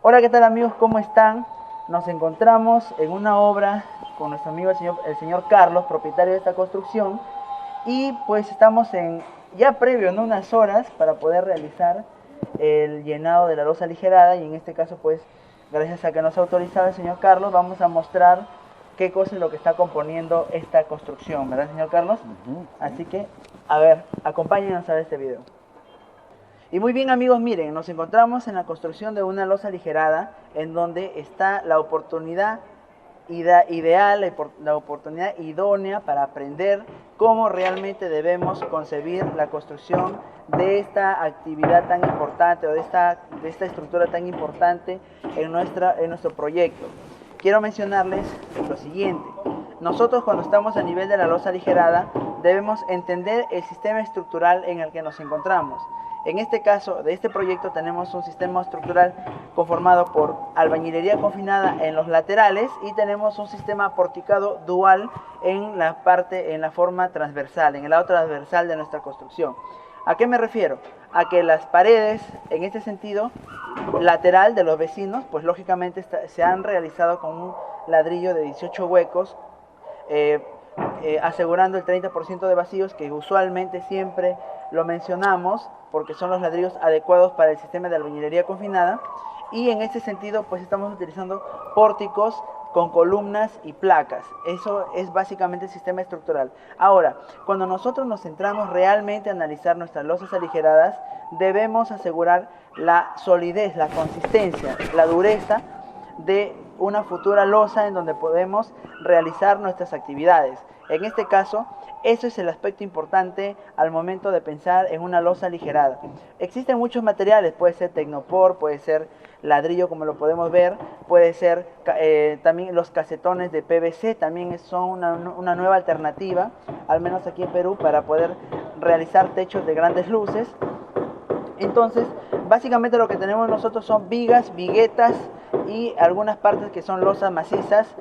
Hola, ¿qué tal amigos? ¿Cómo están? Nos encontramos en una obra con nuestro amigo el señor Carlos, propietario de esta construcción, y pues estamos ya previo, ¿no? Unas horas para poder realizar el llenado de la losa aligerada, y en este caso pues gracias a que nos ha autorizado el señor Carlos vamos a mostrar qué cosa es lo que está componiendo esta construcción, ¿verdad, señor Carlos? Así que, a ver, acompáñenos a ver este video. Y muy bien amigos, miren, nos encontramos en la construcción de una losa aligerada en donde está la oportunidad ideal, la oportunidad idónea para aprender cómo realmente debemos concebir la construcción de esta actividad tan importante o de esta estructura tan importante en nuestro proyecto. Quiero mencionarles lo siguiente. Nosotros cuando estamos a nivel de la losa aligerada debemos entender el sistema estructural en el que nos encontramos. En este caso, de este proyecto tenemos un sistema estructural conformado por albañilería confinada en los laterales y tenemos un sistema porticado dual en la forma transversal, en el lado transversal de nuestra construcción. ¿A qué me refiero? A que las paredes, en este sentido, lateral de los vecinos, pues lógicamente se han realizado con un ladrillo de 18 huecos, eh, asegurando el 30% de vacíos, que usualmente siempre lo mencionamos porque son los ladrillos adecuados para el sistema de albañilería confinada. Y en este sentido pues estamos utilizando pórticos con columnas y placas. Eso es básicamente el sistema estructural. Ahora, cuando nosotros nos centramos realmente a analizar nuestras losas aligeradas, debemos asegurar la solidez, la consistencia, la dureza de una futura losa en donde podemos realizar nuestras actividades. En este caso, eso es el aspecto importante al momento de pensar en una losa aligerada. Existen muchos materiales, puede ser tecnopor, puede ser ladrillo como lo podemos ver, puede ser también los casetones de PVC, también son una nueva alternativa, al menos aquí en Perú, para poder realizar techos de grandes luces. Entonces, básicamente lo que tenemos nosotros son vigas, viguetas y algunas partes que son losas macizas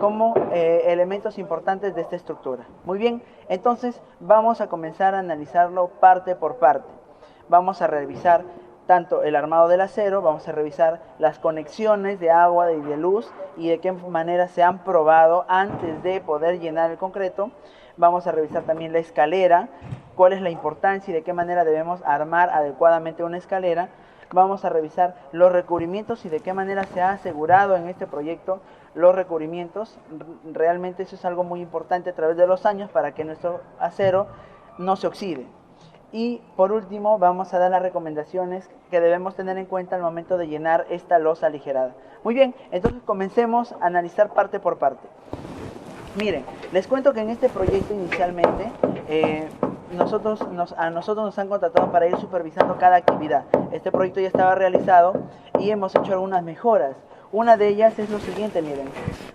como elementos importantes de esta estructura. Muy bien, entonces vamos a comenzar a analizarlo parte por parte. Vamos a revisar tanto el armado del acero, vamos a revisar las conexiones de agua y de luz y de qué manera se han probado antes de poder llenar el concreto. Vamos a revisar también la escalera, cuál es la importancia y de qué manera debemos armar adecuadamente una escalera. Vamos a revisar los recubrimientos y de qué manera se ha asegurado en este proyecto los recubrimientos. Realmente eso es algo muy importante a través de los años para que nuestro acero no se oxide. Y por último vamos a dar las recomendaciones que debemos tener en cuenta al momento de llenar esta losa aligerada. Muy bien, entonces comencemos a analizar parte por parte. Miren, les cuento que en este proyecto inicialmente a nosotros nos han contratado para ir supervisando cada actividad. Este proyecto ya estaba realizado y hemos hecho algunas mejoras. Una de ellas es lo siguiente, miren.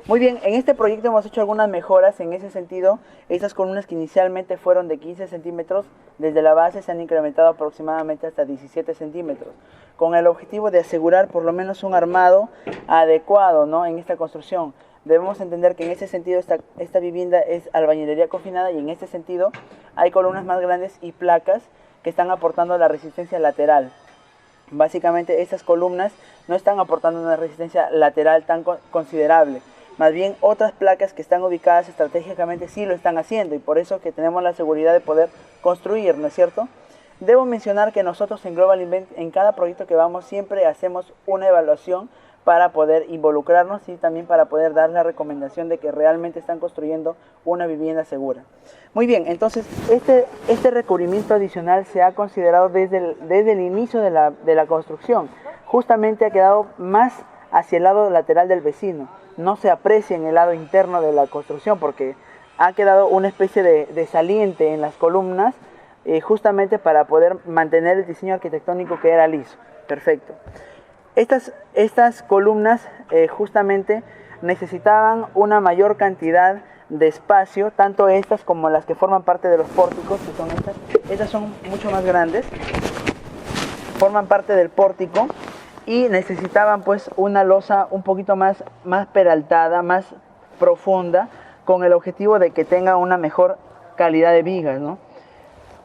Muy bien, en este proyecto hemos hecho algunas mejoras en ese sentido. Estas columnas que inicialmente fueron de 15 centímetros, desde la base se han incrementado aproximadamente hasta 17 centímetros, con el objetivo de asegurar por lo menos un armado adecuado, ¿no?, en esta construcción. Debemos entender que en ese sentido esta vivienda es albañilería confinada y en este sentido hay columnas más grandes y placas que están aportando la resistencia lateral. Básicamente estas columnas no están aportando una resistencia lateral tan considerable. Más bien otras placas que están ubicadas estratégicamente sí lo están haciendo y por eso que tenemos la seguridad de poder construir, ¿no es cierto? Debo mencionar que nosotros en Global Invent, en cada proyecto que vamos, siempre hacemos una evaluación para poder involucrarnos y también para poder dar la recomendación de que realmente están construyendo una vivienda segura. Muy bien, entonces este recubrimiento adicional se ha considerado desde el inicio de la construcción. Justamente ha quedado más hacia el lado lateral del vecino. No se aprecia en el lado interno de la construcción porque ha quedado una especie de saliente en las columnas justamente para poder mantener el diseño arquitectónico que era liso. Perfecto. Estas columnas justamente necesitaban una mayor cantidad de espacio, tanto estas como las que forman parte de los pórticos, que son estas. Estas son mucho más grandes, forman parte del pórtico y necesitaban pues una losa un poquito más peraltada, más profunda, con el objetivo de que tenga una mejor calidad de vigas, ¿no?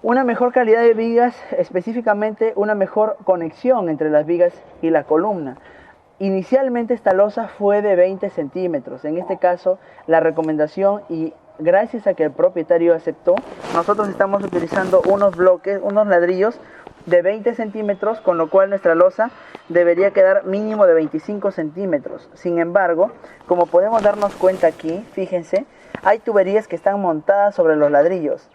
Una mejor calidad de vigas, específicamente una mejor conexión entre las vigas y la columna. Inicialmente esta losa fue de 20 centímetros. En este caso, la recomendación, y gracias a que el propietario aceptó, nosotros estamos utilizando unos bloques, unos ladrillos de 20 centímetros, con lo cual nuestra losa debería quedar mínimo de 25 centímetros. Sin embargo, como podemos darnos cuenta aquí, fíjense, hay tuberías que están montadas sobre los ladrillos.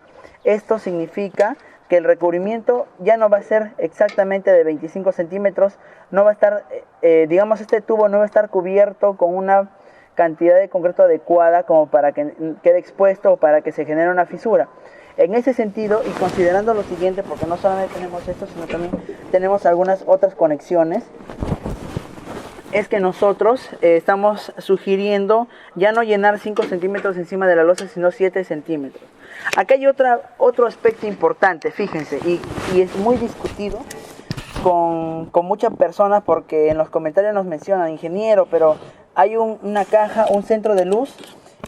Esto significa que el recubrimiento ya no va a ser exactamente de 25 centímetros, no va a estar, digamos, este tubo no va a estar cubierto con una cantidad de concreto adecuada como para que quede expuesto o para que se genere una fisura. En ese sentido, y considerando lo siguiente, porque no solamente tenemos esto, sino también tenemos algunas otras conexiones, es que nosotros estamos sugiriendo ya no llenar 5 centímetros encima de la losa, sino 7 centímetros. Acá hay otro aspecto importante, fíjense, y es muy discutido con muchas personas, porque en los comentarios nos mencionan, ingeniero, pero hay una caja, un centro de luz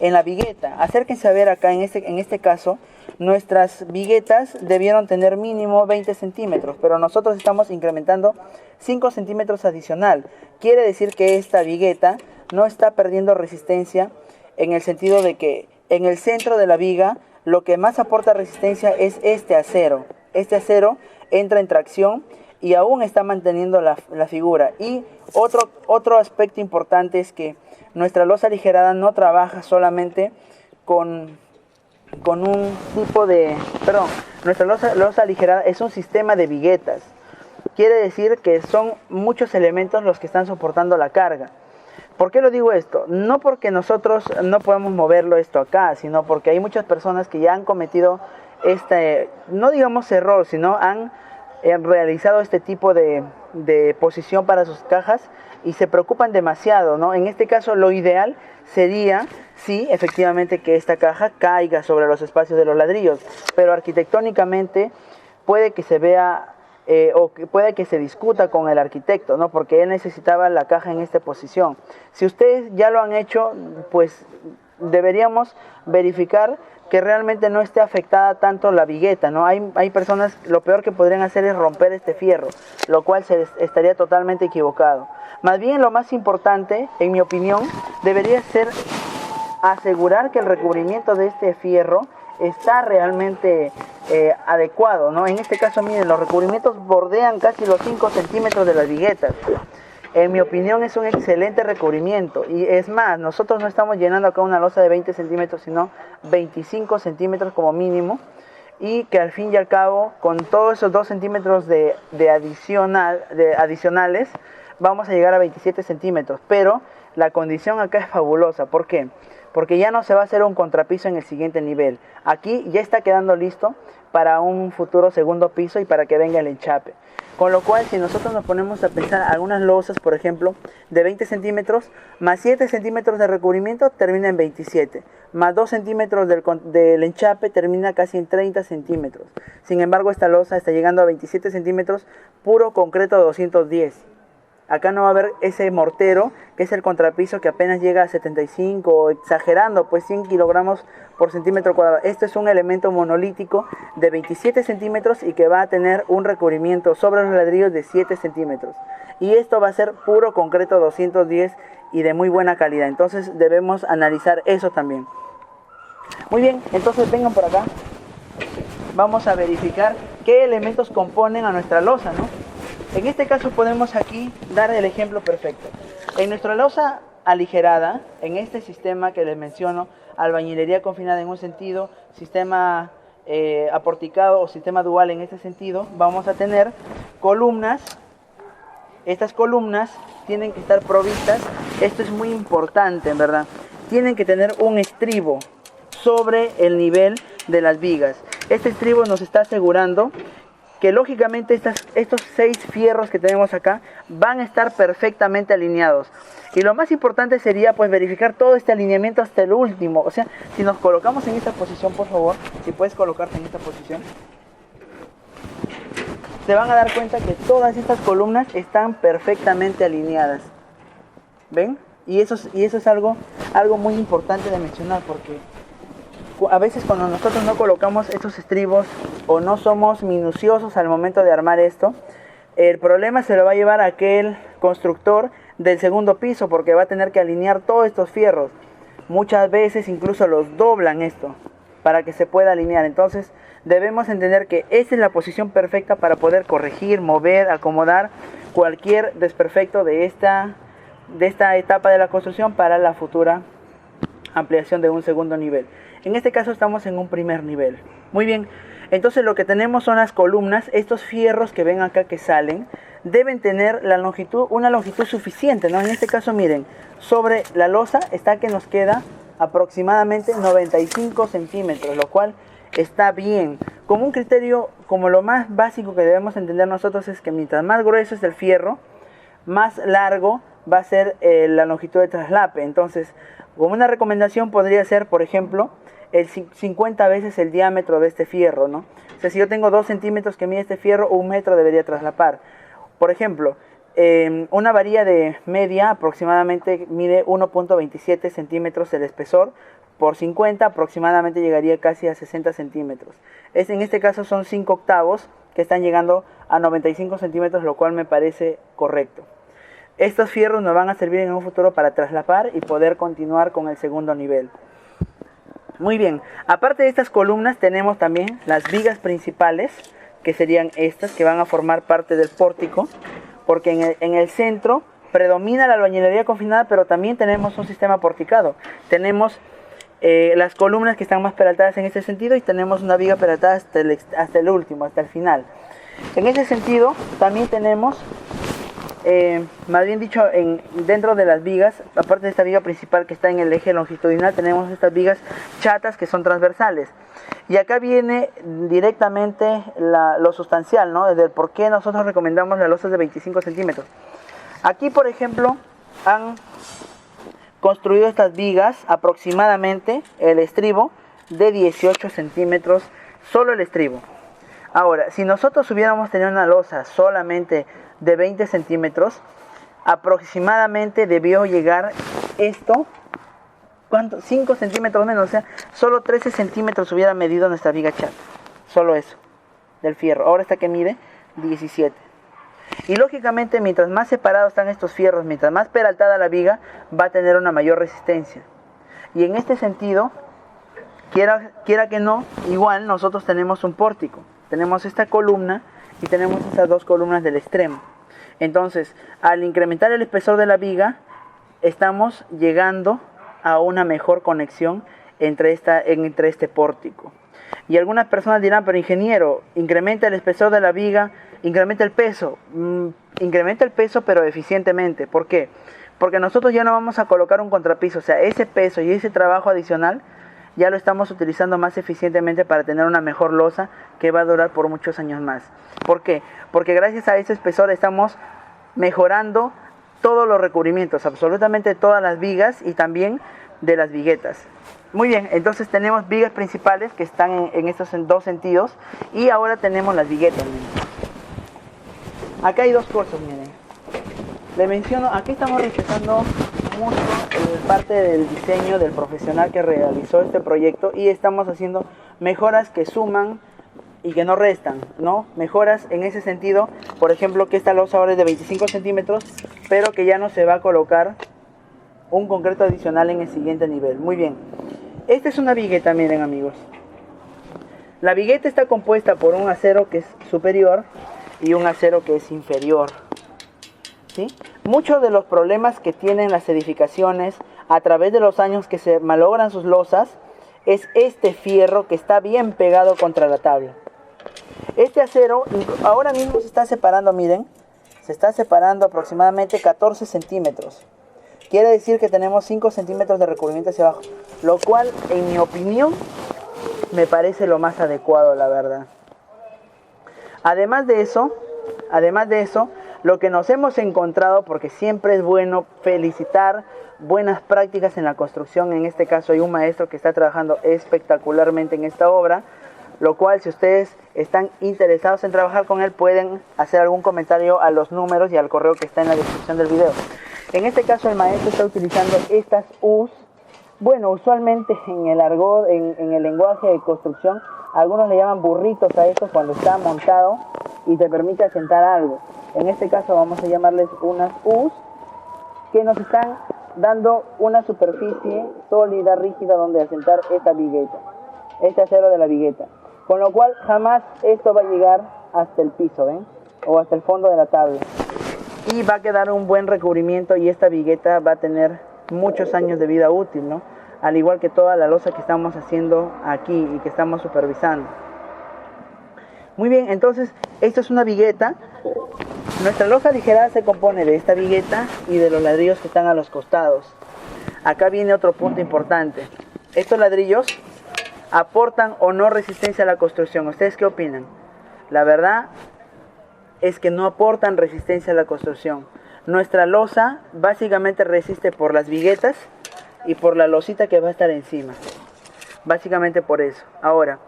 en la vigueta. Acérquense a ver acá, en este caso, nuestras viguetas debieron tener mínimo 20 centímetros, pero nosotros estamos incrementando 5 centímetros adicional. Quiere decir que esta vigueta no está perdiendo resistencia, en el sentido de que en el centro de la viga lo que más aporta resistencia es este acero. Este acero entra en tracción y aún está manteniendo la figura. Y otro aspecto importante es que nuestra losa aligerada no trabaja solamente con un tipo de... Perdón, nuestra losa aligerada es un sistema de viguetas. Quiere decir que son muchos elementos los que están soportando la carga. ¿Por qué lo digo esto? No porque nosotros no podemos moverlo esto acá, sino porque hay muchas personas que ya han cometido no digamos error, sino han realizado este tipo de posición para sus cajas y se preocupan demasiado, ¿no? En este caso lo ideal sería, sí, efectivamente, que esta caja caiga sobre los espacios de los ladrillos, pero arquitectónicamente puede que se vea o que puede que se discuta con el arquitecto, ¿no? Porque él necesitaba la caja en esta posición. Si ustedes ya lo han hecho, pues deberíamos verificar que realmente no esté afectada tanto la vigueta, ¿no? Hay personas, lo peor que podrían hacer es romper este fierro, lo cual estaría totalmente equivocado. Más bien, lo más importante, en mi opinión, debería ser asegurar que el recubrimiento de este fierro está realmente adecuado, ¿no? En este caso, miren, los recubrimientos bordean casi los 5 centímetros de las viguetas. En mi opinión es un excelente recubrimiento, y es más, nosotros no estamos llenando acá una losa de 20 centímetros, sino 25 centímetros como mínimo, y que al fin y al cabo, con todos esos 2 centímetros adicionales, vamos a llegar a 27 centímetros, pero la condición acá es fabulosa. ¿Por qué? Porque ya no se va a hacer un contrapiso en el siguiente nivel. Aquí ya está quedando listo para un futuro segundo piso y para que venga el enchape. Con lo cual, si nosotros nos ponemos a pensar, algunas losas, por ejemplo, de 20 centímetros, más 7 centímetros de recubrimiento, termina en 27. Más 2 centímetros del enchape, termina casi en 30 centímetros. Sin embargo, esta losa está llegando a 27 centímetros, puro concreto 210. Acá no va a haber ese mortero, que es el contrapiso, que apenas llega a 75, o exagerando, pues 100 kilogramos por centímetro cuadrado. Este es un elemento monolítico de 27 centímetros y que va a tener un recubrimiento sobre los ladrillos de 7 centímetros. Y esto va a ser puro concreto 210 y de muy buena calidad. Entonces debemos analizar eso también. Muy bien, entonces vengan por acá. Vamos a verificar qué elementos componen a nuestra losa, ¿no? En este caso podemos aquí dar el ejemplo perfecto. En nuestra losa aligerada, en este sistema que les menciono, albañilería confinada en un sentido, sistema aporticado o sistema dual en este sentido, vamos a tener columnas. Estas columnas tienen que estar provistas, esto es muy importante en verdad, tienen que tener un estribo sobre el nivel de las vigas. Este estribo nos está asegurando que lógicamente estos 6 fierros que tenemos acá van a estar perfectamente alineados. Y lo más importante sería pues verificar todo este alineamiento hasta el último. O sea, si nos colocamos en esta posición, por favor, si puedes colocarte en esta posición, se van a dar cuenta que todas estas columnas están perfectamente alineadas. ¿Ven? Y eso es algo muy importante de mencionar, porque a veces cuando nosotros no colocamos estos estribos o no somos minuciosos al momento de armar esto, el problema se lo va a llevar aquel constructor del segundo piso, porque va a tener que alinear todos estos fierros. Muchas veces incluso los doblan esto para que se pueda alinear. Entonces debemos entender que esta es la posición perfecta para poder corregir, mover, acomodar cualquier desperfecto de esta etapa de la construcción para la futura ampliación de un segundo nivel. En este caso estamos en un primer nivel. Muy bien, entonces lo que tenemos son las columnas. Estos fierros que ven acá que salen deben tener la longitud, una longitud suficiente, ¿no? En este caso miren, sobre la losa está que nos queda aproximadamente 95 centímetros, lo cual está bien. Como un criterio, como lo más básico que debemos entender nosotros es que mientras más grueso es el fierro, más largo va a ser la longitud de traslape. Entonces, como una recomendación podría ser, por ejemplo, el 50 veces el diámetro de este fierro, ¿no? O sea, si yo tengo 2 centímetros que mide este fierro, 1 metro debería traslapar. Por ejemplo, una varilla de media aproximadamente mide 1.27 centímetros el espesor. Por 50 aproximadamente llegaría casi a 60 centímetros. En este caso son 5 octavos que están llegando a 95 centímetros, lo cual me parece correcto. Estos fierros nos van a servir en un futuro para traslapar y poder continuar con el segundo nivel. Muy bien, aparte de estas columnas tenemos también las vigas principales, que serían estas, que van a formar parte del pórtico, porque en el centro predomina la albañilería confinada, pero también tenemos un sistema porticado. Tenemos las columnas que están más peraltadas en este sentido y tenemos una viga peraltada hasta el último, hasta el final. En ese sentido también tenemos, más bien dicho, dentro de las vigas, aparte de esta viga principal que está en el eje longitudinal, tenemos estas vigas chatas que son transversales. Y acá viene directamente lo sustancial, ¿no? Desde el por qué nosotros recomendamos las losas de 25 centímetros. Aquí, por ejemplo, han construido estas vigas aproximadamente el estribo de 18 centímetros, solo el estribo. Ahora, si nosotros hubiéramos tenido una losa solamente de 20 centímetros, aproximadamente debió llegar esto, ¿cuánto? 5 centímetros menos, o sea, solo 13 centímetros hubiera medido nuestra viga chata, solo eso, del fierro. Ahora esta que mide 17. Y lógicamente, mientras más separados están estos fierros, mientras más peraltada la viga, va a tener una mayor resistencia. Y en este sentido, quiera que no, igual nosotros tenemos un pórtico. Tenemos esta columna y tenemos estas dos columnas del extremo. Entonces, al incrementar el espesor de la viga, estamos llegando a una mejor conexión entre este pórtico. Y algunas personas dirán, pero ingeniero, incrementa el espesor de la viga, incrementa el peso. Incrementa el peso, pero eficientemente. ¿Por qué? Porque nosotros ya no vamos a colocar un contrapiso. O sea, ese peso y ese trabajo adicional ya lo estamos utilizando más eficientemente para tener una mejor losa que va a durar por muchos años más. ¿Por qué? Porque gracias a ese espesor estamos mejorando todos los recubrimientos, absolutamente todas las vigas y también de las viguetas. Muy bien, entonces tenemos vigas principales que están en estos dos sentidos y ahora tenemos las viguetas. Miren. Acá hay dos cosas, miren. Le menciono, aquí estamos respetando mucho parte del diseño del profesional que realizó este proyecto y estamos haciendo mejoras que suman y que no restan, ¿no? Mejoras en ese sentido, por ejemplo, que esta losa ahora es de 25 centímetros, pero que ya no se va a colocar un concreto adicional en el siguiente nivel. Muy bien, esta es una vigueta, miren amigos. La vigueta está compuesta por un acero que es superior y un acero que es inferior, ¿sí? Muchos de los problemas que tienen las edificaciones a través de los años que se malogran sus losas es este fierro que está bien pegado contra la tabla. Este acero ahora mismo se está separando, miren, se está separando aproximadamente 14 centímetros. Quiere decir que tenemos 5 centímetros de recubrimiento hacia abajo, lo cual, en mi opinión, me parece lo más adecuado, la verdad. Además de eso, lo que nos hemos encontrado, porque siempre es bueno felicitar buenas prácticas en la construcción, en este caso hay un maestro que está trabajando espectacularmente en esta obra, lo cual si ustedes están interesados en trabajar con él pueden hacer algún comentario a los números y al correo que está en la descripción del video. En este caso el maestro está utilizando estas U's. Bueno, usualmente en el argot, en el lenguaje de construcción, algunos le llaman burritos a esto cuando está montado y te permite asentar algo. En este caso vamos a llamarles unas U's que nos están dando una superficie sólida, rígida, donde asentar esta vigueta, este acero de la vigueta. Con lo cual jamás esto va a llegar hasta el piso, ¿ven? O hasta el fondo de la tabla. Y va a quedar un buen recubrimiento y esta vigueta va a tener muchos años de vida útil, ¿no? Al igual que toda la losa que estamos haciendo aquí y que estamos supervisando. Muy bien, entonces esto es una vigueta. Nuestra losa aligerada se compone de esta vigueta y de los ladrillos que están a los costados. Acá viene otro punto importante. Estos ladrillos aportan o no resistencia a la construcción. ¿Ustedes qué opinan? La verdad es que no aportan resistencia a la construcción. Nuestra losa básicamente resiste por las viguetas y por la losita que va a estar encima. Básicamente por eso. Ahora,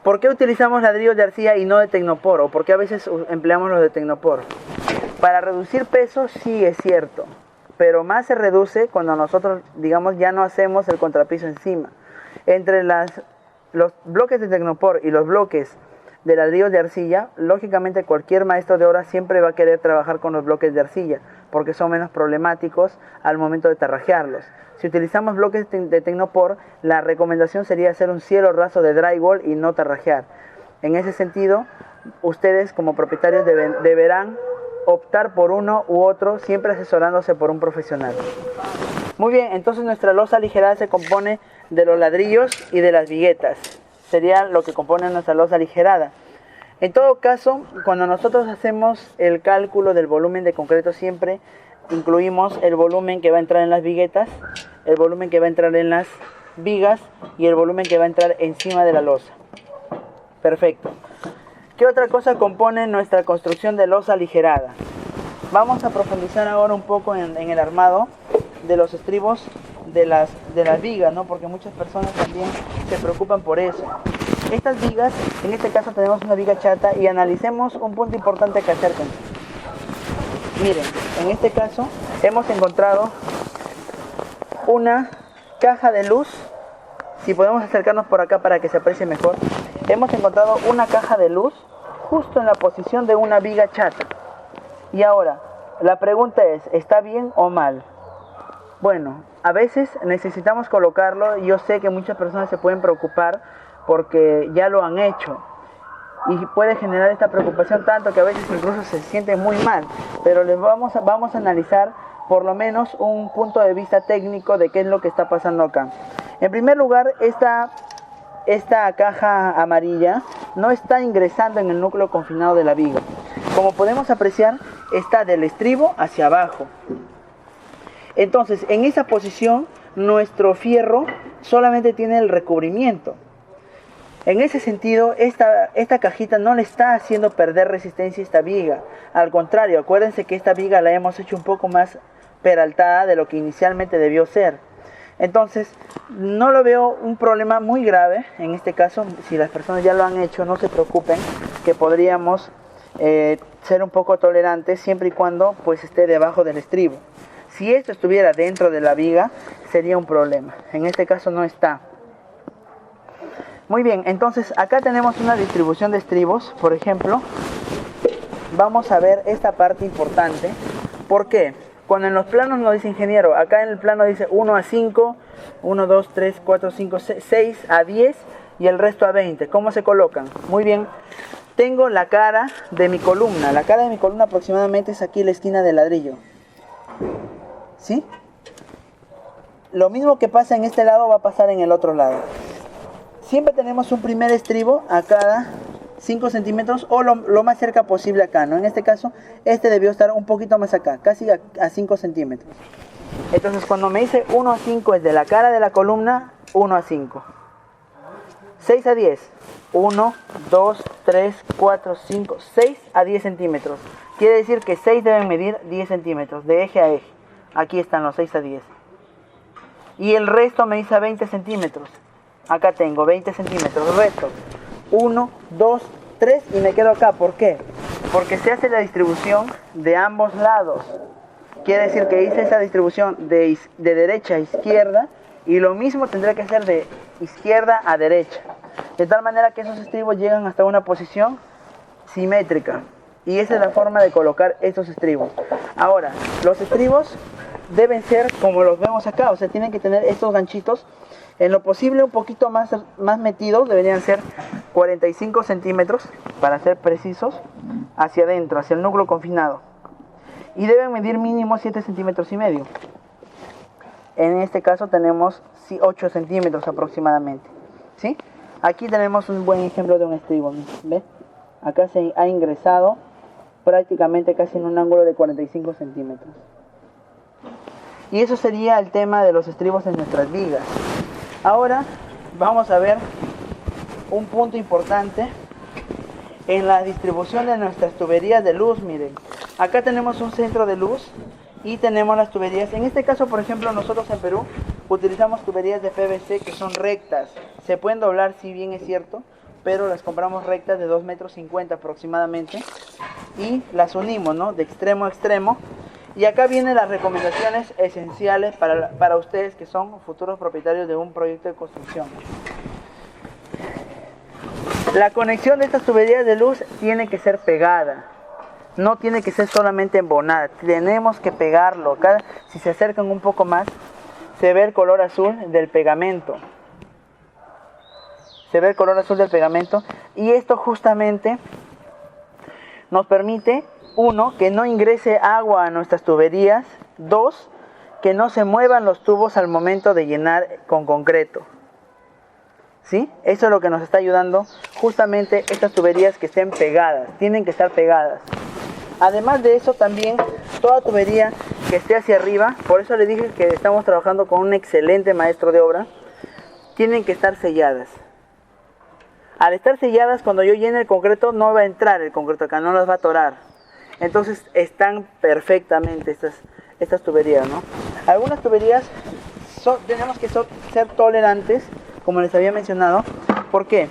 ¿por qué utilizamos ladrillos de arcilla y no de Tecnopor? ¿O por qué a veces empleamos los de Tecnopor? Para reducir peso sí es cierto, pero más se reduce cuando nosotros, digamos, ya no hacemos el contrapiso encima. Entre los bloques de Tecnopor y los bloques de ladrillos de arcilla, lógicamente cualquier maestro de obra siempre va a querer trabajar con los bloques de arcilla, porque son menos problemáticos al momento de tarrajearlos. Si utilizamos bloques de Tecnopor, la recomendación sería hacer un cielo raso de drywall y no tarrajear. En ese sentido, ustedes como propietarios deberán optar por uno u otro, siempre asesorándose por un profesional. Muy bien, entonces nuestra losa aligerada se compone de los ladrillos y de las viguetas. Sería lo que compone nuestra losa aligerada. En todo caso, cuando nosotros hacemos el cálculo del volumen de concreto, siempre incluimos el volumen que va a entrar en las viguetas, el volumen que va a entrar en las vigas y el volumen que va a entrar encima de la losa. Perfecto. ¿Qué otra cosa compone nuestra construcción de losa aligerada? Vamos a profundizar ahora un poco en el armado de los estribos de las vigas, ¿no? Porque muchas personas también se preocupan por eso. Estas vigas, en este caso tenemos una viga chata y analicemos un punto importante que acérquense. Miren, en este caso hemos encontrado una caja de luz. Si podemos acercarnos por acá para que se aprecie mejor. Hemos encontrado una caja de luz justo en la posición de una viga chata. Y ahora, la pregunta es, ¿está bien o mal? Bueno, a veces necesitamos colocarlo y yo sé que muchas personas se pueden preocupar porque ya lo han hecho. Y puede generar esta preocupación tanto que a veces incluso se sienten muy mal. Pero les vamos a analizar por lo menos un punto de vista técnico de qué es lo que está pasando acá. En primer lugar, esta caja amarilla no está ingresando en el núcleo confinado de la viga. Como podemos apreciar, está del estribo hacia abajo. Entonces, en esa posición, nuestro fierro solamente tiene el recubrimiento. En ese sentido, esta cajita no le está haciendo perder resistencia a esta viga. Al contrario, acuérdense que esta viga la hemos hecho un poco más peraltada de lo que inicialmente debió ser. Entonces, no lo veo un problema muy grave. En este caso, si las personas ya lo han hecho, no se preocupen, que podríamos ser un poco tolerantes siempre y cuando pues esté debajo del estribo. Si esto estuviera dentro de la viga, sería un problema. En este caso no está. Muy bien, entonces acá tenemos una distribución de estribos. Por ejemplo, vamos a ver esta parte importante. ¿Por qué? Cuando en los planos nos dice ingeniero, acá en el plano dice 1 a 5, 1, 2, 3, 4, 5, 6 a 10 y el resto a 20. ¿Cómo se colocan? Muy bien, tengo la cara de mi columna. La cara de mi columna aproximadamente es aquí la esquina del ladrillo. ¿Sí? Lo mismo que pasa en este lado va a pasar en el otro lado. Siempre tenemos un primer estribo a cada 5 centímetros o lo más cerca posible acá, ¿no? En este caso, este debió estar un poquito más acá, casi a 5 centímetros. Entonces, cuando me dice 1 a 5 es de la cara de la columna, 1 a 5. 6 a 10, 1, 2, 3, 4, 5, 6 a 10 centímetros. Quiere decir que 6 deben medir 10 centímetros, de eje a eje. Aquí están los 6 a 10. Y el resto me dice a 20 centímetros. Acá tengo 20 centímetros, resto 1, 2, 3 y me quedo acá. ¿Por qué? Porque se hace la distribución de ambos lados. Quiere decir que hice esa distribución de derecha a izquierda y lo mismo tendré que hacer de izquierda a derecha. De tal manera que esos estribos llegan hasta una posición simétrica. Y esa es la forma de colocar estos estribos. Ahora, los estribos deben ser como los vemos acá, o sea, tienen que tener estos ganchitos en lo posible un poquito más metidos, deberían ser 45 centímetros, para ser precisos, hacia adentro, hacia el núcleo confinado. Y deben medir mínimo 7 centímetros y medio. En este caso tenemos 8 centímetros aproximadamente, ¿sí? Aquí tenemos un buen ejemplo de un estribo, ¿ves? Acá se ha ingresado prácticamente casi en un ángulo de 45 centímetros. Y eso sería el tema de los estribos en nuestras vigas. Ahora vamos a ver un punto importante en la distribución de nuestras tuberías de luz. Miren, acá tenemos un centro de luz y tenemos las tuberías. En este caso, por ejemplo, nosotros en Perú utilizamos tuberías de PVC que son rectas. Se pueden doblar, si bien es cierto, pero las compramos rectas de 2,50 metros aproximadamente y las unimos, ¿no?, de extremo a extremo. Y acá vienen las recomendaciones esenciales para ustedes que son futuros propietarios de un proyecto de construcción. La conexión de estas tuberías de luz tiene que ser pegada, no tiene que ser solamente embonada, tenemos que pegarlo. Acá, si se acercan un poco más, se ve el color azul del pegamento. Se ve el color azul del pegamento y esto justamente nos permite, uno, que no ingrese agua a nuestras tuberías. Dos, que no se muevan los tubos al momento de llenar con concreto. ¿Sí? Eso es lo que nos está ayudando justamente estas tuberías que estén pegadas. Tienen que estar pegadas. Además de eso también, toda tubería que esté hacia arriba, por eso les dije que estamos trabajando con un excelente maestro de obra, tienen que estar selladas. Al estar selladas, cuando yo llene el concreto, no va a entrar el concreto acá, no las va a atorar. Entonces están perfectamente estas tuberías, ¿no? Algunas tuberías tenemos que ser tolerantes, como les había mencionado. ¿Por qué?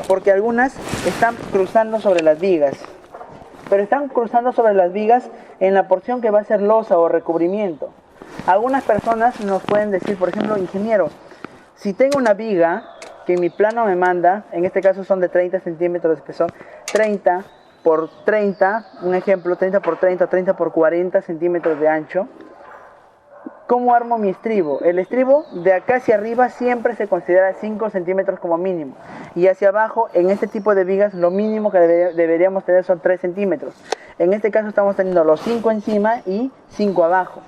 Porque algunas están cruzando sobre las vigas. Pero están cruzando sobre las vigas en la porción que va a ser losa o recubrimiento. Algunas personas nos pueden decir, por ejemplo, ingeniero, si tengo una viga que mi plano me manda, en este caso son de 30 centímetros de espesor, 30 por 30, un ejemplo, 30 por 30, 30 por 40 centímetros de ancho. ¿Cómo armo mi estribo? El estribo de acá hacia arriba siempre se considera 5 centímetros como mínimo. Y hacia abajo, en este tipo de vigas, lo mínimo que deberíamos tener son 3 centímetros. En este caso estamos teniendo los 5 encima y 5 abajo.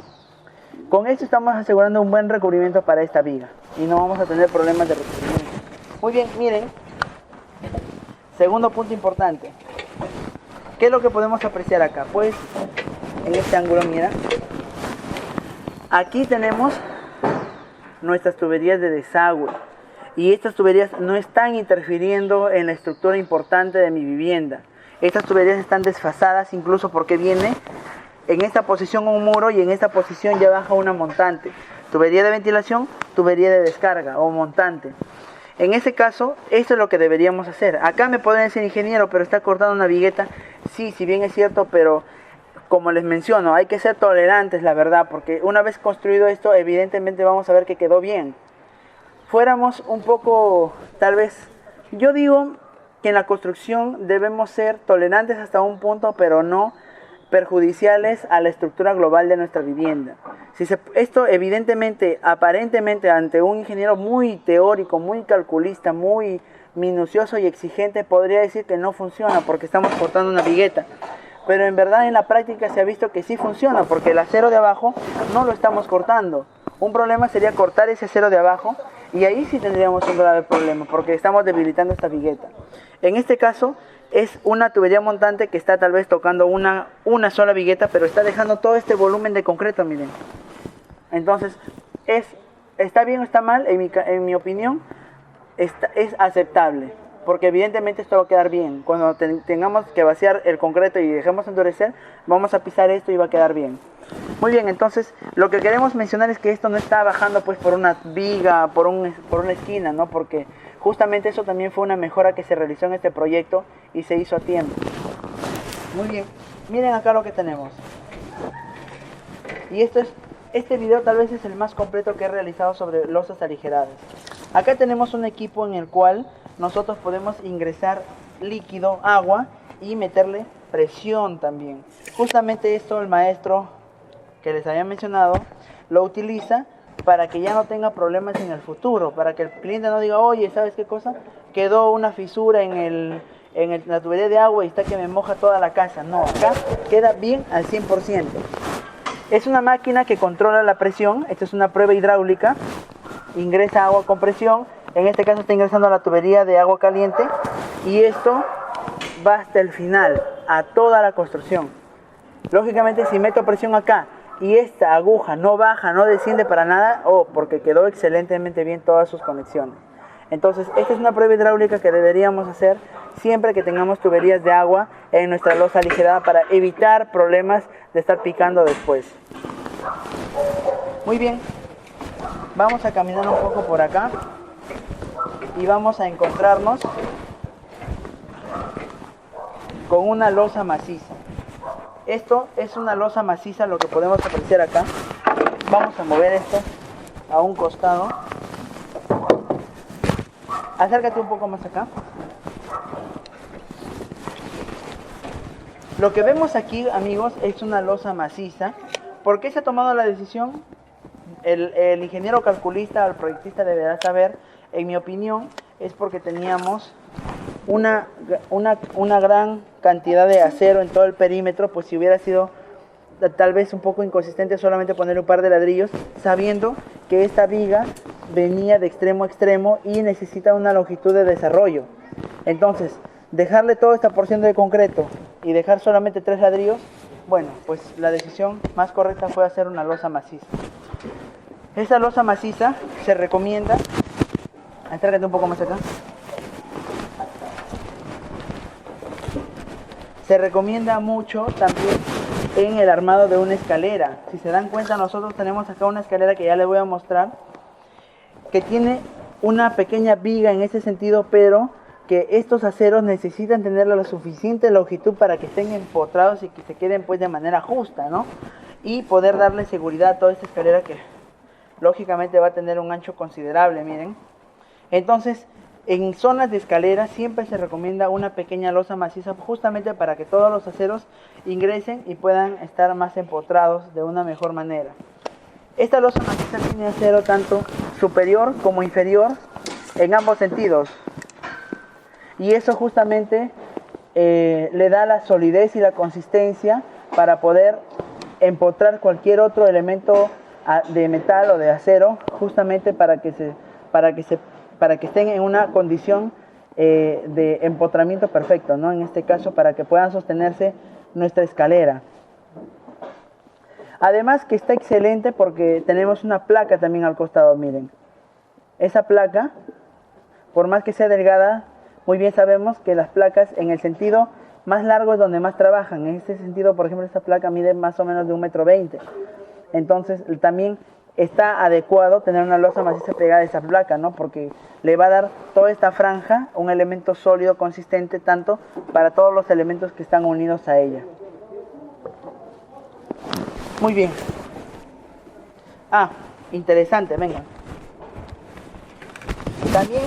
Con esto estamos asegurando un buen recubrimiento para esta viga. Y no vamos a tener problemas de recubrimiento. Muy bien, miren. Segundo punto importante. ¿Qué es lo que podemos apreciar acá? Pues en este ángulo, mira, aquí tenemos nuestras tuberías de desagüe y estas tuberías no están interfiriendo en la estructura importante de mi vivienda. Estas tuberías están desfasadas incluso porque viene en esta posición un muro y en esta posición ya baja una montante. Tubería de ventilación, tubería de descarga o montante. En ese caso, esto es lo que deberíamos hacer. Acá me pueden decir, ingeniero, pero está cortando una vigueta. Sí, si bien es cierto, pero como les menciono, hay que ser tolerantes, la verdad, porque una vez construido esto, evidentemente vamos a ver que quedó bien. Fuéramos un poco, tal vez, yo digo que en la construcción debemos ser tolerantes hasta un punto, pero no perjudiciales a la estructura global de nuestra vivienda. Esto evidentemente, aparentemente, ante un ingeniero muy teórico, muy calculista, muy minucioso y exigente, podría decir que no funciona porque estamos cortando una vigueta. Pero en verdad en la práctica se ha visto que sí funciona, porque el acero de abajo no lo estamos cortando. Un problema sería cortar ese acero de abajo y ahí sí tendríamos un grave problema, porque estamos debilitando esta vigueta. En este caso es una tubería montante que está tal vez tocando una sola vigueta, pero está dejando todo este volumen de concreto, miren. Entonces, ¿está bien o está mal? En mi opinión, es aceptable, porque evidentemente esto va a quedar bien. Cuando tengamos que vaciar el concreto y dejemos endurecer, vamos a pisar esto y va a quedar bien. Muy bien, entonces lo que queremos mencionar es que esto no está bajando pues por una viga, por una esquina, ¿no? Porque justamente eso también fue una mejora que se realizó en este proyecto y se hizo a tiempo. Muy bien, miren acá lo que tenemos. Y este video tal vez es el más completo que he realizado sobre losas aligeradas. Acá tenemos un equipo en el cual nosotros podemos ingresar líquido, agua y meterle presión también. Justamente esto el maestro que les había mencionado, lo utiliza para que ya no tenga problemas en el futuro, para que el cliente no diga, oye, ¿sabes qué cosa? Quedó una fisura en la tubería de agua y está que me moja toda la casa. No, acá queda bien al 100%. Es una máquina que controla la presión. Esta es una prueba hidráulica. Ingresa agua con presión. En este caso está ingresando a la tubería de agua caliente. Y esto va hasta el final, a toda la construcción. Lógicamente, si meto presión acá y esta aguja no baja, no desciende para nada, porque quedó excelentemente bien todas sus conexiones. Entonces, esta es una prueba hidráulica que deberíamos hacer siempre que tengamos tuberías de agua en nuestra losa aligerada para evitar problemas de estar picando después. Muy bien, vamos a caminar un poco por acá y vamos a encontrarnos con una losa maciza. Esto es una losa maciza, lo que podemos apreciar acá. Vamos a mover esto a un costado. Acércate un poco más acá. Lo que vemos aquí, amigos, es una losa maciza. ¿Por qué se ha tomado la decisión? El ingeniero calculista, el proyectista deberá saber, en mi opinión, es porque teníamos una gran cantidad de acero en todo el perímetro. Pues si hubiera sido tal vez un poco inconsistente solamente poner un par de ladrillos, sabiendo que esta viga venía de extremo a extremo y necesita una longitud de desarrollo. Entonces, dejarle toda esta porción de concreto y dejar solamente 3 ladrillos, bueno, pues la decisión más correcta fue hacer una losa maciza. Esta losa maciza se recomienda, acércate un poco más acá, se recomienda mucho también en el armado de una escalera. Si se dan cuenta, nosotros tenemos acá una escalera que ya les voy a mostrar, que tiene una pequeña viga en ese sentido, pero que estos aceros necesitan tener la suficiente longitud para que estén empotrados y que se queden pues de manera justa, ¿no? Y poder darle seguridad a toda esta escalera, que lógicamente va a tener un ancho considerable, miren. Entonces, en zonas de escalera siempre se recomienda una pequeña losa maciza, justamente para que todos los aceros ingresen y puedan estar más empotrados de una mejor manera. Esta losa maciza tiene acero tanto superior como inferior en ambos sentidos. Y eso justamente le da la solidez y la consistencia para poder empotrar cualquier otro elemento de metal o de acero, justamente para que estén en una condición de empotramiento perfecto, ¿no? En este caso, para que puedan sostenerse nuestra escalera. Además que está excelente porque tenemos una placa también al costado, miren. Esa placa, por más que sea delgada, muy bien sabemos que las placas en el sentido más largo es donde más trabajan. En este sentido, por ejemplo, esta placa mide más o menos de 1,20 m. Entonces también está adecuado tener una losa maciza pegada a esa placa, ¿no? Porque le va a dar toda esta franja un elemento sólido, consistente, tanto para todos los elementos que están unidos a ella. Muy bien. Interesante, venga. También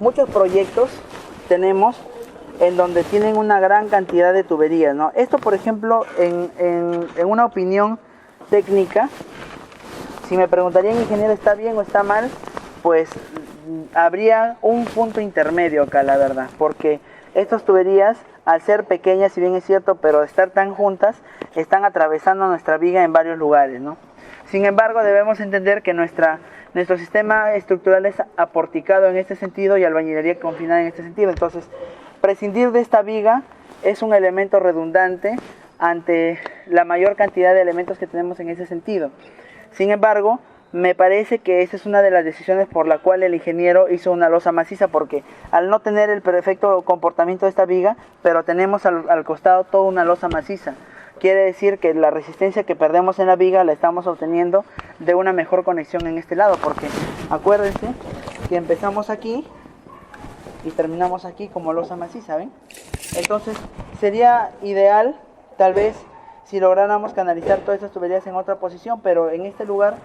muchos proyectos tenemos en donde tienen una gran cantidad de tuberías, ¿no? Esto, por ejemplo, en una opinión técnica, si me preguntarían, ingeniero, ¿está bien o está mal? Pues habría un punto intermedio acá, la verdad, porque estas tuberías, al ser pequeñas, si bien es cierto, pero estar tan juntas, están atravesando nuestra viga en varios lugares, ¿no? Sin embargo, debemos entender que nuestro sistema estructural es aporticado en este sentido y albañilería confinada en este sentido. Entonces, prescindir de esta viga es un elemento redundante ante la mayor cantidad de elementos que tenemos en ese sentido. Sin embargo, me parece que esa es una de las decisiones por la cual el ingeniero hizo una losa maciza, porque al no tener el perfecto comportamiento de esta viga, pero tenemos al costado toda una losa maciza, quiere decir que la resistencia que perdemos en la viga la estamos obteniendo de una mejor conexión en este lado, porque acuérdense que empezamos aquí y terminamos aquí como losa maciza, ¿ven? Entonces sería ideal tal vez si lográramos canalizar todas estas tuberías en otra posición, pero en este lugar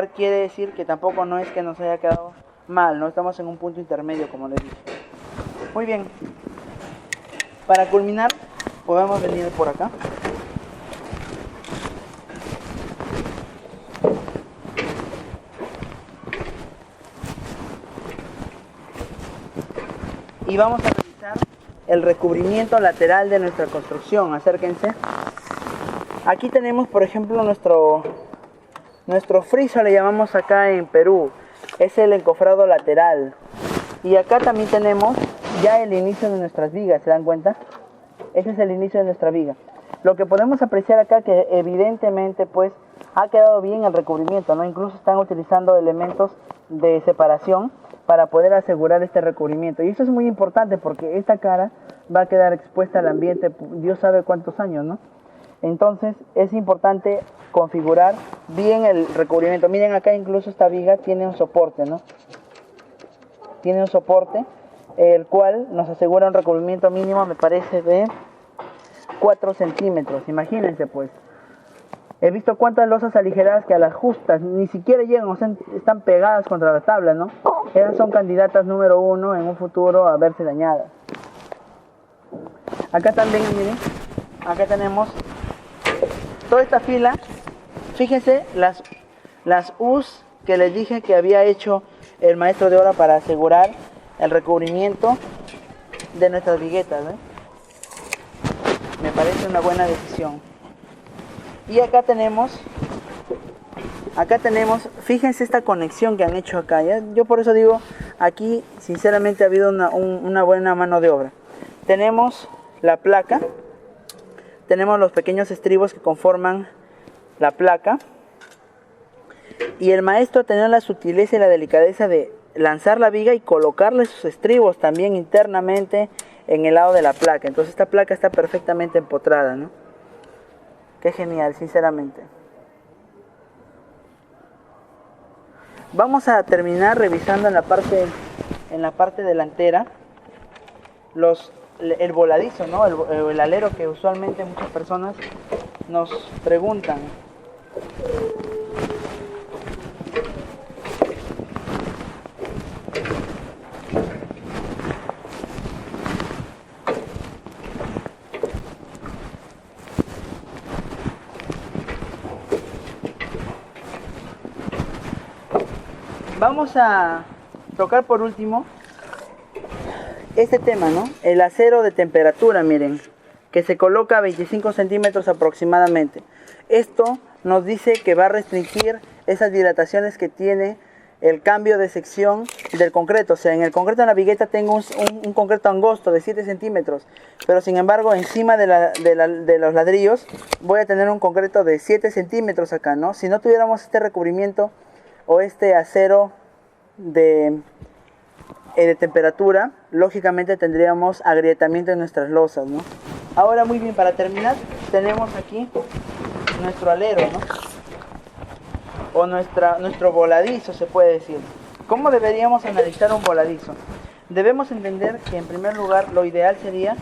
quiere decir que tampoco no es que nos haya quedado mal, no estamos en un punto intermedio, como les dije. Muy bien, para culminar podemos venir por acá. y vamos a revisar el recubrimiento lateral de nuestra construcción. Acérquense. Aquí tenemos, por ejemplo, nuestro friso, le llamamos acá en Perú. Es el encofrado lateral. Y acá también tenemos ya el inicio de nuestras vigas, ¿se dan cuenta? Ese es el inicio de nuestra viga. Lo que podemos apreciar acá que evidentemente pues ha quedado bien el recubrimiento, ¿no? Incluso están utilizando elementos de separación para poder asegurar este recubrimiento. Y eso es muy importante porque esta cara va a quedar expuesta al ambiente, Dios sabe cuántos años, ¿no? Entonces es importante configurar bien el recubrimiento. Miren acá, incluso esta viga tiene un soporte, ¿no? Tiene un soporte, el cual nos asegura un recubrimiento mínimo, me parece, de 4 centímetros. Imagínense pues. He visto cuántas losas aligeradas que a las justas ni siquiera llegan, o sea, están pegadas contra la tabla, ¿no? Esas son candidatas número 1 en un futuro a verse dañadas. Acá también, miren, acá tenemos toda esta fila. Fíjense las U's que les dije que había hecho el maestro de obra para asegurar el recubrimiento de nuestras viguetas, ¿eh? Me parece una buena decisión. Y acá tenemos, fíjense esta conexión que han hecho acá, ¿ya? Yo por eso digo, aquí sinceramente ha habido una buena mano de obra. Tenemos la placa, tenemos los pequeños estribos que conforman la placa, y el maestro ha tenido la sutileza y la delicadeza de lanzar la viga y colocarle sus estribos también internamente en el lado de la placa. Entonces esta placa está perfectamente empotrada, ¿no? Qué genial, sinceramente. Vamos a terminar revisando en la parte delantera el voladizo, ¿no? El alero que usualmente muchas personas nos preguntan. Vamos a tocar por último este tema, ¿no? El acero de temperatura, miren, que se coloca a 25 centímetros aproximadamente. Esto nos dice que va a restringir esas dilataciones que tiene el cambio de sección del concreto. O sea, en el concreto, en la vigueta tengo un concreto angosto de 7 centímetros, pero sin embargo encima de los ladrillos voy a tener un concreto de 7 centímetros acá, ¿no? Si no tuviéramos este recubrimiento o este acero de temperatura, lógicamente tendríamos agrietamiento en nuestras losas, ¿no? Ahora, muy bien, para terminar, tenemos aquí nuestro alero, ¿no? O nuestro voladizo, se puede decir. ¿Cómo deberíamos analizar un voladizo? Debemos entender que, en primer lugar, lo ideal sería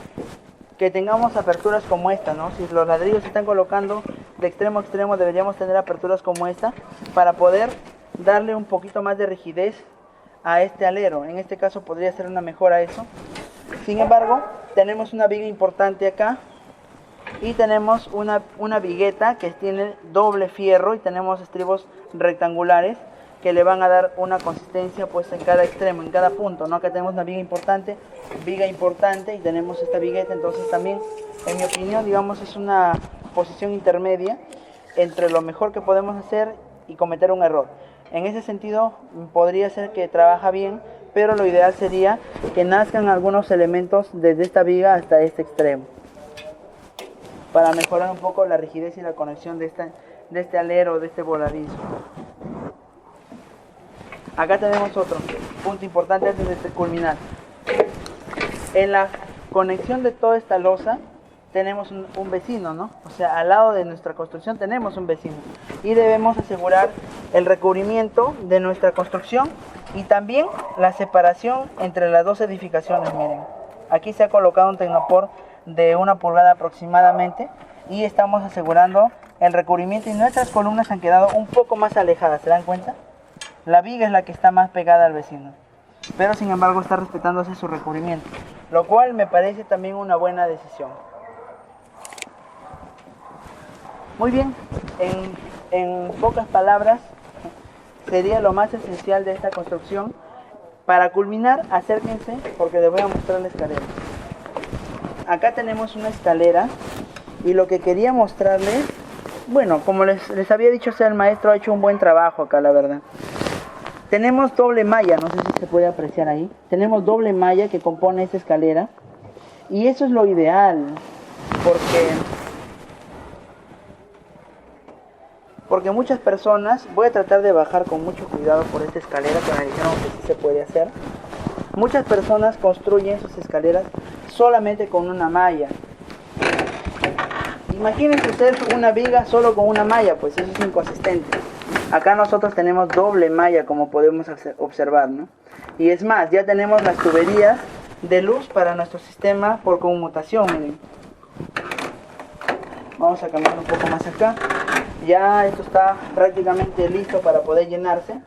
que tengamos aperturas como esta, ¿no? Si los ladrillos se están colocando de extremo a extremo, deberíamos tener aperturas como esta para poder darle un poquito más de rigidez a este alero. En este caso podría ser una mejora a eso. Sin embargo, tenemos una viga importante acá y tenemos una vigueta que tiene doble fierro y tenemos estribos rectangulares que le van a dar una consistencia pues en cada extremo, en cada punto, ¿no? Acá tenemos una viga importante y tenemos esta vigueta. Entonces también, en mi opinión, digamos, es una posición intermedia entre lo mejor que podemos hacer y cometer un error. En ese sentido, podría ser que trabaja bien, pero lo ideal sería que nazcan algunos elementos desde esta viga hasta este extremo, para mejorar un poco la rigidez y la conexión de este alero, de este voladizo. Acá tenemos otro punto importante antes de culminar. En la conexión de toda esta losa tenemos un vecino, ¿no? O sea, al lado de nuestra construcción tenemos un vecino y debemos asegurar el recubrimiento de nuestra construcción y también la separación entre las dos edificaciones. Miren, aquí se ha colocado un tecnopor de 1 pulgada aproximadamente y estamos asegurando el recubrimiento, y nuestras columnas han quedado un poco más alejadas, ¿se dan cuenta? La viga es la que está más pegada al vecino, pero sin embargo está respetándose su recubrimiento, lo cual me parece también una buena decisión. Muy bien, en pocas palabras sería lo más esencial de esta construcción. Para culminar, acérquense porque les voy a mostrar la escalera. Acá tenemos una escalera y lo que quería mostrarles, bueno, como les había dicho, el maestro ha hecho un buen trabajo acá, la verdad. Tenemos doble malla, no sé si se puede apreciar ahí. Tenemos doble malla que compone esta escalera y eso es lo ideal porque muchas personas, voy a tratar de bajar con mucho cuidado por esta escalera que me dijeron que sí se puede hacer. Muchas personas construyen sus escaleras solamente con una malla. Imagínense hacer una viga solo con una malla, pues eso es inconsistente. Acá nosotros tenemos doble malla, como podemos observar, ¿no? Y es más, ya tenemos las tuberías de luz para nuestro sistema por conmutación, miren. Vamos a cambiar un poco más acá. Ya esto está prácticamente listo para poder llenarse.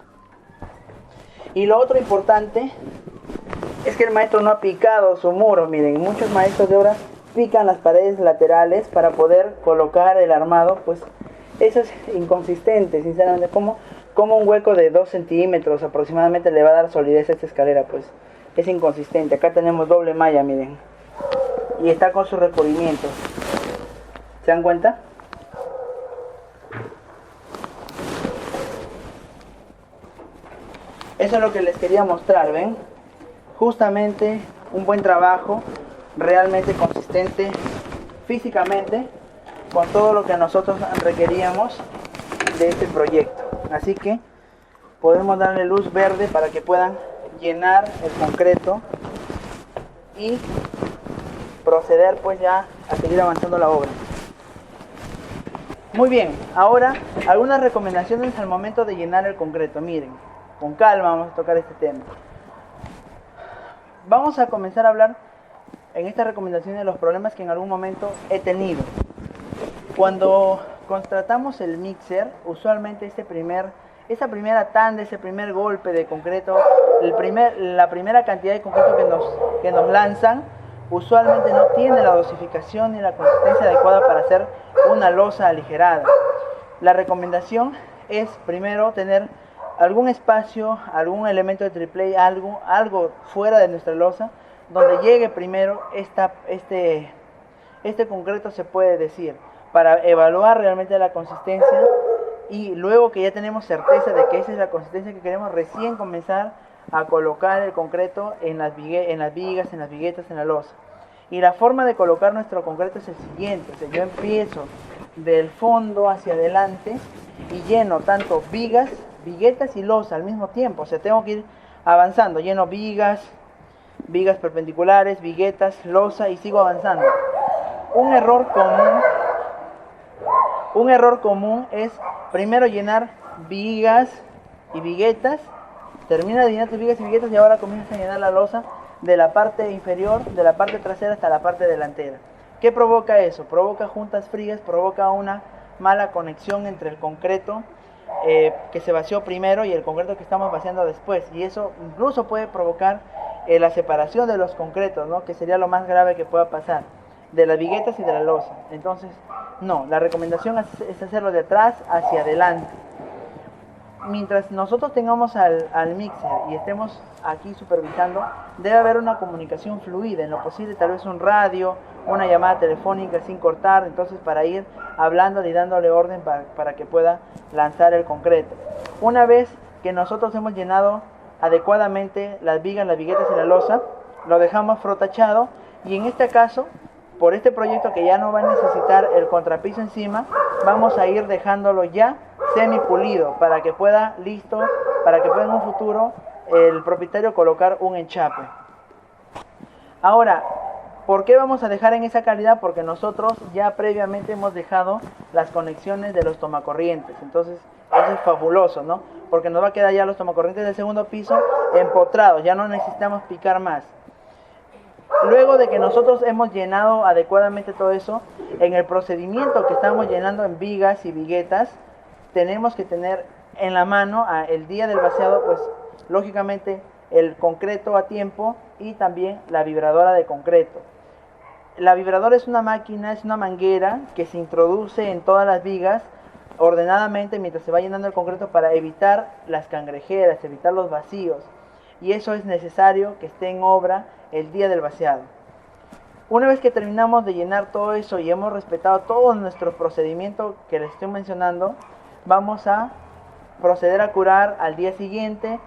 Y lo otro importante es que el maestro no ha picado su muro, miren. Muchos maestros de obra pican las paredes laterales para poder colocar el armado, pues eso es inconsistente, sinceramente. Como un hueco de 2 centímetros aproximadamente le va a dar solidez a esta escalera, pues es inconsistente. Acá tenemos doble malla, miren, y está con sus recubrimientos. ¿Se dan cuenta? Eso es lo que les quería mostrar, ¿ven? Justamente un buen trabajo, realmente consistente físicamente, con todo lo que nosotros requeríamos de este proyecto. Así que podemos darle luz verde para que puedan llenar el concreto y proceder pues ya a seguir avanzando la obra. Muy bien, ahora algunas recomendaciones al momento de llenar el concreto. Miren, con calma vamos a tocar este tema. Vamos a comenzar a hablar en esta recomendación de los problemas que en algún momento he tenido. Cuando contratamos el mixer, usualmente esa primera tanda, ese primer golpe de concreto, la primera cantidad de concreto que nos lanzan, usualmente no tiene la dosificación ni la consistencia adecuada para hacer una losa aligerada. La recomendación es primero tener algún espacio, algún elemento de triple, algo fuera de nuestra losa, donde llegue primero este concreto, se puede decir, para evaluar realmente la consistencia, y luego que ya tenemos certeza de que esa es la consistencia que queremos, recién comenzar a colocar el concreto en las vigas, en las viguetas, en la losa. Y la forma de colocar nuestro concreto es el siguiente: o sea, yo empiezo del fondo hacia adelante y lleno tanto vigas, viguetas y losa al mismo tiempo. O sea, tengo que ir avanzando, lleno vigas perpendiculares, viguetas, losa, y sigo avanzando. Un error común es primero llenar vigas y viguetas, termina de llenar tus vigas y viguetas y ahora comienzas a llenar la losa de la parte inferior, de la parte trasera hasta la parte delantera. ¿Qué provoca eso? Provoca juntas frías, provoca una mala conexión entre el concreto que se vació primero y el concreto que estamos vaciando después, y eso incluso puede provocar la separación de los concretos, ¿no? Que sería lo más grave que pueda pasar, de las viguetas y de la losa. Entonces, no, la recomendación es hacerlo de atrás hacia adelante. Mientras nosotros tengamos al mixer y estemos aquí supervisando, debe haber una comunicación fluida, en lo posible tal vez un radio, una llamada telefónica sin cortar, entonces para ir hablándole y dándole orden para que pueda lanzar el concreto. Una vez que nosotros hemos llenado adecuadamente las vigas, las viguetas y la losa, lo dejamos frotachado, y en este caso, por este proyecto que ya no va a necesitar el contrapiso encima, vamos a ir dejándolo ya semi pulido para que pueda en un futuro el propietario colocar un enchape. Ahora, ¿por qué vamos a dejar en esa calidad? Porque nosotros ya previamente hemos dejado las conexiones de los tomacorrientes. Entonces eso es fabuloso, ¿no? Porque nos va a quedar ya los tomacorrientes del segundo piso empotrados, ya no necesitamos picar más. Luego de que nosotros hemos llenado adecuadamente todo eso, en el procedimiento que estamos llenando en vigas y viguetas, tenemos que tener en la mano el día del vaciado, pues lógicamente el concreto a tiempo y también la vibradora de concreto. La vibradora es una máquina, es una manguera que se introduce en todas las vigas ordenadamente mientras se va llenando el concreto para evitar las cangrejeras, evitar los vacíos. y eso es necesario que esté en obra el día del vaciado. Una vez que terminamos de llenar todo eso y hemos respetado todo nuestro procedimiento que les estoy mencionando, vamos a proceder a curar al día siguiente.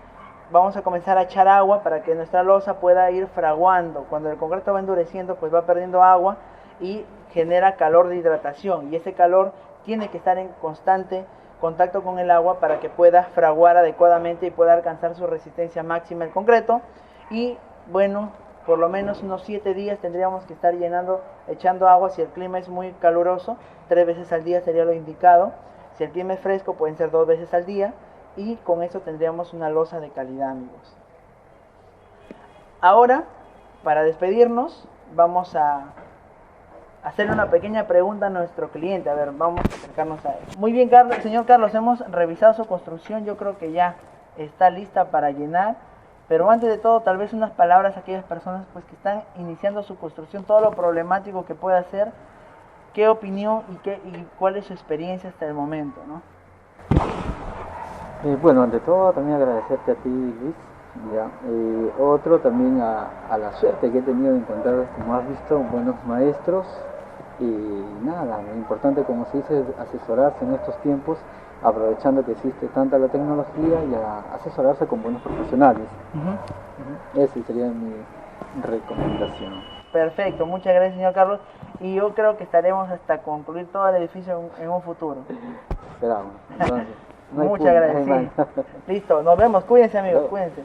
Vamos a comenzar a echar agua para que nuestra losa pueda ir fraguando. Cuando el concreto va endureciendo, pues va perdiendo agua y genera calor de hidratación, y ese calor tiene que estar en constante contacto con el agua para que pueda fraguar adecuadamente y pueda alcanzar su resistencia máxima el concreto. Y bueno, por lo menos unos 7 días tendríamos que estar echando agua. Si el clima es muy caluroso, 3 veces al día sería lo indicado. Si el clima es fresco, pueden ser 2 veces al día, y con eso tendríamos una losa de calidad, amigos. Ahora, para despedirnos, vamos a hacerle una pequeña pregunta a nuestro cliente. A ver, vamos a acercarnos a él. Muy bien, Carlos, señor Carlos, hemos revisado su construcción. Yo creo que ya está lista para llenar. Pero antes de todo, tal vez unas palabras a aquellas personas pues que están iniciando su construcción, todo lo problemático que puede ser. ¿Qué opinión y cuál es su experiencia hasta el momento, ¿no? Bueno, ante todo también agradecerte a ti, Luis. Ya. Otro también a la suerte que he tenido de encontrar, como has visto, buenos maestros. Y nada, lo importante, como se dice, es asesorarse en estos tiempos, aprovechando que existe tanta la tecnología, y a asesorarse con buenos profesionales. Esa sería mi recomendación. Perfecto, muchas gracias, señor Carlos. Y yo creo que estaremos hasta concluir todo el edificio en un futuro. Esperamos. Entonces, no muchas gracias. Sí. Listo, nos vemos. Cuídense, amigos, cuídense.